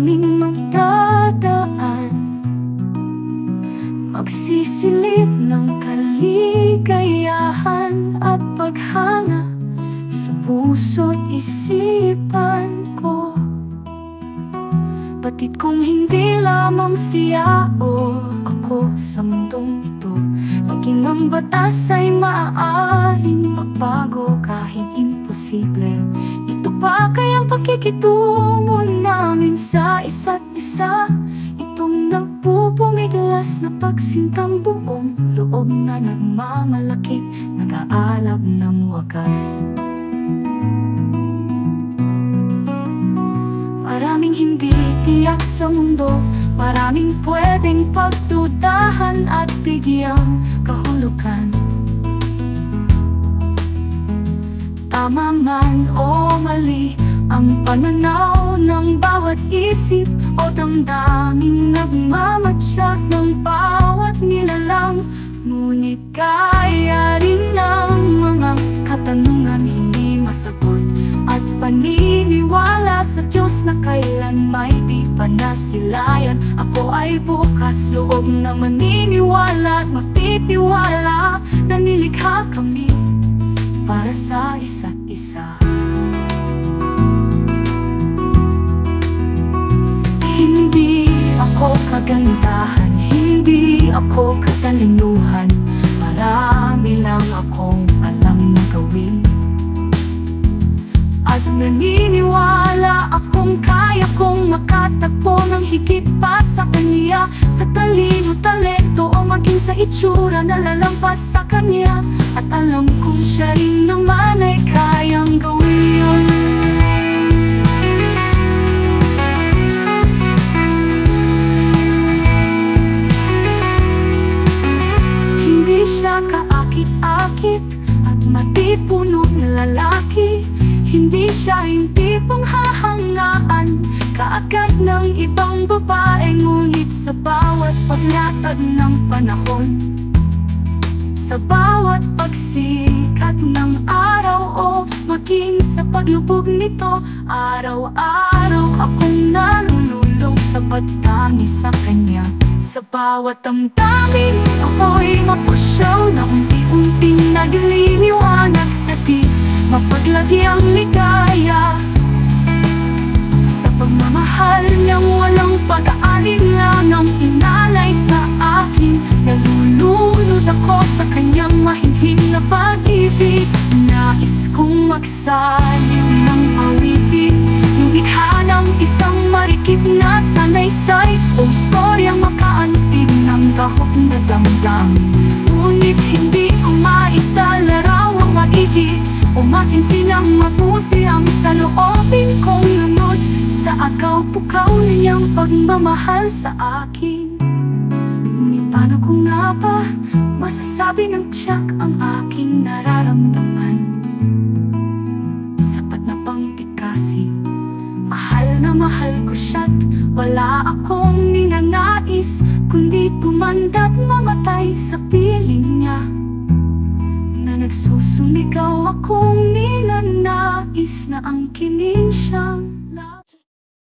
aming magdadaan, magsisilip ng kaligayahan at paghanga sa puso't isipan ko. Batid kong hindi lamang siya o ako sa mundong ito, maging ang batas ay maaaring magbago kahit imposible. Ito pa kayang pakikitungo namin sa isa't isa, itong nagpupumiglas na pagsintang buong loob na nagmamalakit, nag-aalab ng wagas. Maraming hindi tiyak sa mundo, maraming pwedeng pagdudahan at bigyang kahulugan. Tama man o mali ang pananaw ng bawat isip o damdaming nagmamatsyag ng bawat nilalang, ngunit kaya rin ng mga katanungan hindi masagot at paniniwala sa Diyos na kailan may di pa nasilayan. Ako ay bukas loob na maniniwala at magtitiwala na nilikha kami para sa isa't isa. Hindi ako kagandahan, hindi ako katalinuhan, marami lang akong alam na gawin. At naniniwala akong kaya kong makatagpo ng higit pa sa kanya, sa talino, talento o maging sa itsura na lalampas sa kanya. At alam kong siya rin naman ay kayang gawin yun. Hindi siya kaakit-akit at matipuno na lalaki, hindi siya yung tipong hahangaan kaagad ng ibang babae, ngunit sa bawat paglatag ng panahon, sa bawat pagsikat ng araw o maging sa paglubog nito, araw-araw akong nalululong sa pagtangi sa kanya. Sa bawat damdamin ako'y mapusyaw na unti-unting nagliliwanag sa di mapaglagyang ligaya. Sa pagmamahal niyang walang pag-aalinlangang inalay sa akin, nalulunod ako sa kanyang mahinhin na pag-ibig. Nais kong magsalim ng awitin, lumikha ng isang marikit na sanaysay o istoryang makaantig ng gahok na damdamin. Ngunit hindi ko maisalaraw ang maigi o masinsinang mabuti ang saloobin kong lunod sa agaw-pukaw niyang pagmamahal sa akin. Ngunit paano ko nga ba masasabi ng tiyak ang aking nararamdaman? Sapat na bang tikasin? Mahal na mahal ko siya't wala akong ninanais kundi tumanda't mamatay sa piling niya. Nagsusumigaw akong ninanais na angkinin siyang